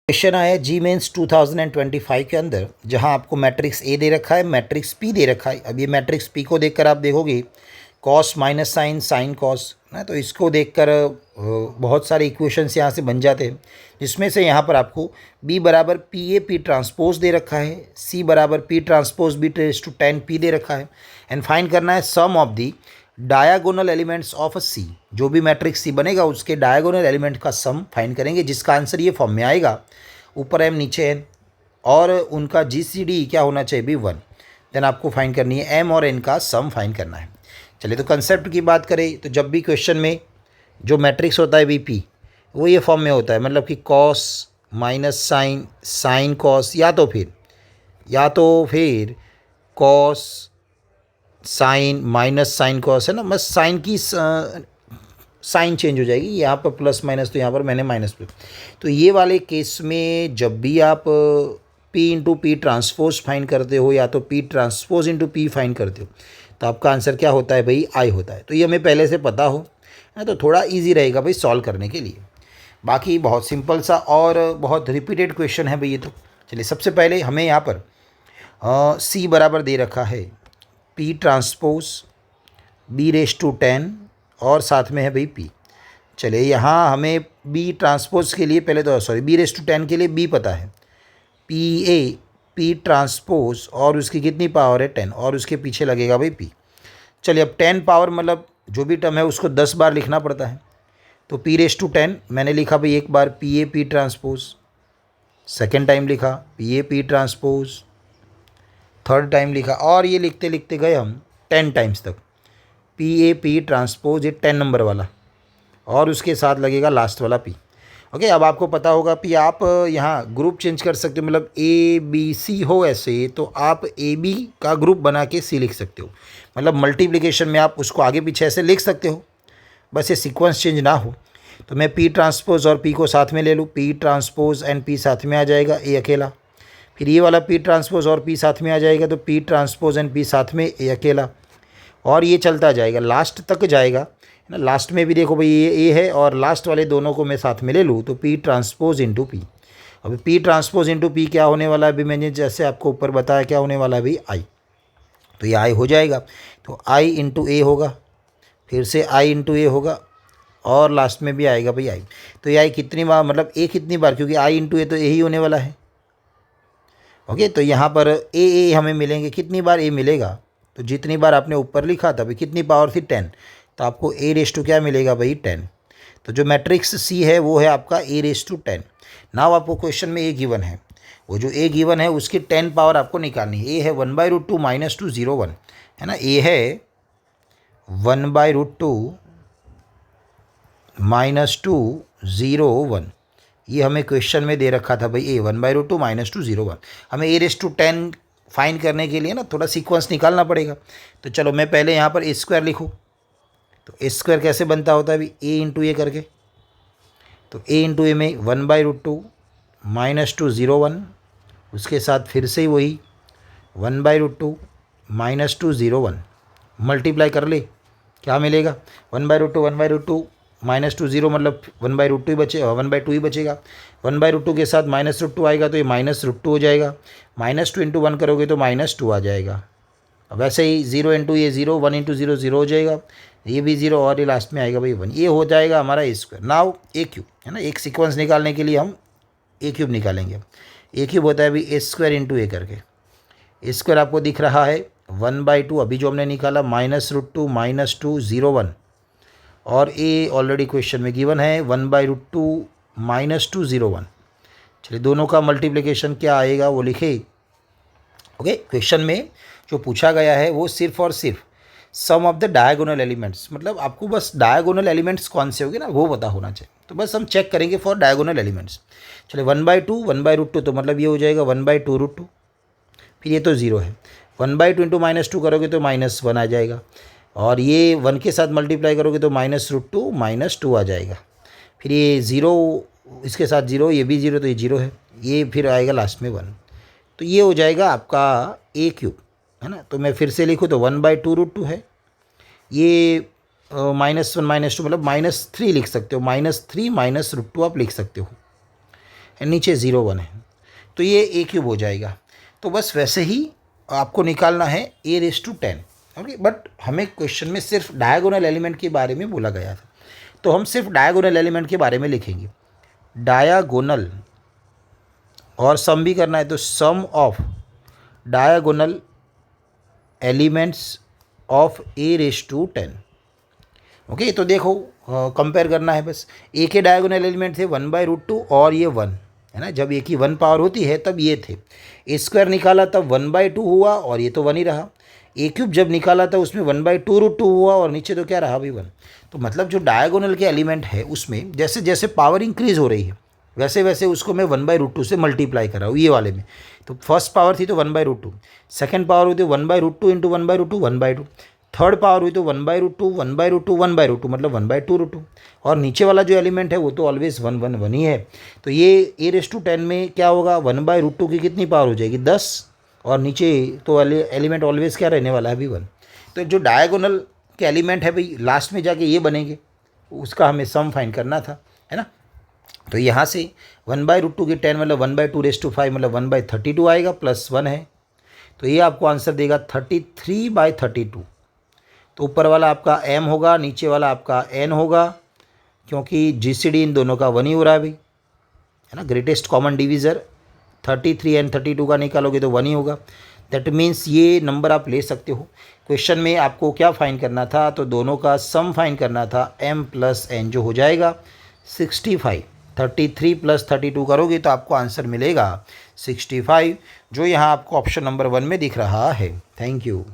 Question आया जी mains 2025 के अंदर, जहां आपको मैट्रिक्स ए दे रखा है, मैट्रिक्स पी दे रखा है। अब ये मैट्रिक्स पी को देखकर आप देखोगे cos minus sine sine cos ना, तो इसको देखकर बहुत सारे इक्वेशंस यहाँ से बन जाते हैं, जिसमें से यहाँ पर आपको बी बराबर पी ए पी ट्रांसपोज दे रखा है, सी बराबर पी ट्रांसपोज बी टेस टू 10 पी दे रखा है, एंड फाइंड करना है sum of the diagonal elements of a C. जो भी मैट्रिक्स सी बनेगा उसके डायगोनल एलिमेंट का सम फाइंड करेंगे, जिसका आंसर ये फॉर्म में आएगा, ऊपर एम नीचे एन, और उनका जीसीडी क्या होना चाहिए भी 1। देन आपको फाइंड करनी है एम और एन का सम फाइंड करना है। चलिए, तो कंसेप्ट की बात करें तो जब भी क्वेश्चन में जो मैट्रिक्स होता है बीपी, वो ये फॉर्म में होता है, मतलब कि cos minus sine sine cos, या तो फिर cos sine minus sine cos, है ना। बस साइन की साइन चेंज हो जाएगी, यहाँ पर प्लस माइनस तो यहाँ पर मैंने माइनस प्लस। तो ये वाले केस में जब भी आप P into P transpose find करते हो, या तो P transpose into P find करते हो, तो आपका आंसर क्या होता है भाई, आई होता है। तो ये हमें पहले से पता हो है तो थोड़ा इजी रहेगा भाई सॉल्व करने के लिए। बाकी बहुत सिंपल सा और बहुत रिपीटेड क्वेश्चन है भाई ये तो। चलिए, सबसे पहले हमें यहाँ पर C बराबर दे रखा है P transpose B raise to 10 और साथ में है भाई P। चलिए, यहाँ हमें B ट्रांसपोज के लिए पहले तो बी रेस टू 10 के लिए B पता है, P ट्रांसपोज और उसकी कितनी पावर है 10, और उसके पीछे लगेगा भाई P। चलिए, अब 10 पावर मतलब जो भी टर्म है उसको 10 बार लिखना पड़ता है, तो P रेस टू 10 मैंने लिखा भाई एक बार P ट्रांसपोज, सेकेंड टाइम लिखा P ट्रांसपोज, थर्ड टाइम लिखा, और ये लिखते लिखते गए हम 10 टाइम्स तक P ट्रांसपोज, ये 10 नंबर वाला, और उसके साथ लगेगा लास्ट वाला P। ओके, अब आपको पता होगा P, आप यहाँ ग्रुप चेंज कर सकते हो, मतलब ABC हो ऐसे, तो आप AB का ग्रुप बना के C लिख सकते हो, मतलब मल्टीप्लिकेशन में आप उसको आगे पीछे ऐसे लिख सकते हो, बस ये सीक्वेंस चेंज ना हो। तो मैं P ट्रांसपोज और P को साथ में ले लूँ, P ट्रांसपोज एंड P साथ में आ जाएगा, A अकेला। फिर ये वाला P ट्रांसपोज और P साथ में आ जाएगा, तो P ट्रांसपोज एंड P साथ में A अकेला, और ये चलता जाएगा लास्ट तक जाएगा, है ना। लास्ट में भी देखो भाई ये है, और लास्ट वाले दोनों को मैं साथ में ले लूँ तो P ट्रांसपोज इंटू पी। अब P ट्रांसपोज इंटू पी क्या होने वाला है अभी, मैंने जैसे आपको ऊपर बताया क्या होने वाला है भाई, आई। तो ये आई हो जाएगा, तो आई इंटू ए होगा, फिर से आई इंटू ए होगा, और लास्ट में भी आएगा भाई आई। तो ये आई कितनी बार, मतलब ए कितनी बार, क्योंकि आई इंटू ए तो ए ही होने वाला है। ओके, तो यहाँ पर ए हमें मिलेंगे, कितनी बार ए मिलेगा, तो जितनी बार आपने ऊपर लिखा था भाई, कितनी पावर थी 10, तो आपको ए रेस टू क्या मिलेगा भाई 10। तो जो मैट्रिक्स सी है वो है आपका ए रेस टू 10। नाउ आपको क्वेश्चन में ए गिवन है, वो जो ए गिवन है उसकी 10 पावर आपको निकालनी है। ए है 1/√2 माइनस 2 0 1, है ना। ए है 1/√2 माइनस 2 0 1, ये हमें क्वेश्चन में दे रखा था भाई, ए 1/√2 माइनस 2 0 1। हमें ए रेस टू 10 फाइंड करने के लिए ना थोड़ा सीक्वेंस निकालना पड़ेगा। तो चलो, मैं पहले यहाँ पर ए स्क्वायर लिखूँ, तो ए स्क्वायर कैसे बनता होता है अभी, ए इंटू ए करके। तो ए इंटू ए में 1/√2 माइनस 2 0 1, उसके साथ फिर से ही वही 1/√2 माइनस 2 0 1, मल्टीप्लाई कर ले, क्या मिलेगा 1/√2 माइनस 2 0, मतलब 1/√2 ही बचेगा, 1/2 ही बचेगा। 1/√2 के साथ -√2 आएगा तो ये -√2 हो जाएगा, -2 इंटू 1 करोगे तो -2 आ जाएगा। अब वैसे ही 0 इंटू ये 0, 1 इंटू 0 0 हो जाएगा, ये भी 0, और ये लास्ट में आएगा भाई 1। ये हो जाएगा हमारा ए स्क्वायर। नाउ ए क्यूब, है ना, एक सीक्वेंस निकालने के लिए हम ए क्यूब निकालेंगे। ए क्यूब होता है भाई ए स्क्वायर इंटू ए करके। ए स्क्वायर आपको दिख रहा है 1/2, अभी जो हमने निकाला -√2 माइनस 2 0 1, और ए ऑलरेडी क्वेश्चन में गिवन है 1/√2 माइनस 2 0 1। चलिए, दोनों का मल्टीप्लिकेशन क्या आएगा वो लिखे। ओके, क्वेश्चन में जो पूछा गया है वो सिर्फ और सिर्फ सम ऑफ द डायगोनल एलिमेंट्स, मतलब आपको बस डायगोनल एलिमेंट्स कौन से होंगे ना वो पता होना चाहिए। तो बस हम चेक करेंगे फॉर डायगोनल एलिमेंट्स। चलिए, 1/2 तो मतलब ये हो जाएगा 1/2√2, फिर ये तो 0 है, 1/2 इंटू -2 करोगे तो -1 आ जाएगा, और ये 1 के साथ मल्टीप्लाई करोगे तो -√2 -2 आ जाएगा। फिर ये 0, इसके साथ 0, ये भी 0, तो ये 0 है, ये फिर आएगा लास्ट में 1। तो ये हो जाएगा आपका ए क्यूब, है ना। तो मैं फिर से लिखूँ तो 1/2√2 है, ये -1 -2 मतलब -3 लिख सकते हो, -3 -√2 आप लिख सकते हो। नीचे 0 1 है, तो ये ए क्यूब हो जाएगा। तो बस वैसे ही आपको निकालना है a⁻10। ओके, बट हमें क्वेश्चन में सिर्फ डायगोनल एलिमेंट के बारे में बोला गया था, तो हम सिर्फ डायगोनल एलिमेंट के बारे में लिखेंगे। डायगोनल और सम भी करना है, तो sum of diagonal elements of a⁻10। Okay, तो देखो कंपेयर करना है बस। ए के डायगोनल एलिमेंट थे 1/√2 और ये 1 है ना, जब ए की 1 पावर होती है तब ये थे। ए स्क्वायर निकाला तब 1/2 हुआ और ये तो 1 ही रहा। ए क्यूब जब निकाला था उसमें 1/2√2 हुआ और नीचे तो क्या रहा भी 1। तो मतलब जो डायगोनल के एलिमेंट है उसमें जैसे जैसे पावर इंक्रीज हो रही है वैसे वैसे उसको मैं 1/√2 से मल्टीप्लाई कर रहा हूँ। ये वाले में तो फर्स्ट पावर थी तो 1/√2, सेकेंड पावर हुई तो 1/√2 इंटू 1/√2 1/2, थर्ड पावर हुई तो 1/√2 1/√2 1/√2 मतलब 1/2√2, और नीचे वाला जो एलिमेंट है वो तो ऑलवेज 1 1 1 ही है। तो ये a⁻10 में क्या होगा, 1/√2 की कितनी पावर हो जाएगी 10, और नीचे तो एलिमेंट ऑलवेज क्या रहने वाला है अभी 1। तो जो डायगोनल के एलिमेंट है भाई लास्ट में जाके ये बनेंगे, उसका हमें सम फाइंड करना था, है ना। तो यहाँ से 1/√2 की 10 मतलब 1/2⁵ मतलब 1/32 आएगा, प्लस 1 है, तो ये आपको आंसर देगा 33/32। तो ऊपर वाला आपका m होगा, नीचे वाला आपका n होगा, क्योंकि GCD इन दोनों का 1 ही हो रहा है भाई, है ना। ग्रेटेस्ट कॉमन डिवीज़र 33 एंड 32 का निकालोगे तो 1 ही होगा। दैट मीन्स ये नंबर आप ले सकते हो। क्वेश्चन में आपको क्या फाइंड करना था, तो दोनों का सम फाइंड करना था, m + n जो हो जाएगा 65। 33 + 32 करोगे तो आपको आंसर मिलेगा 65, जो यहाँ आपको ऑप्शन नंबर 1 में दिख रहा है। Thank you.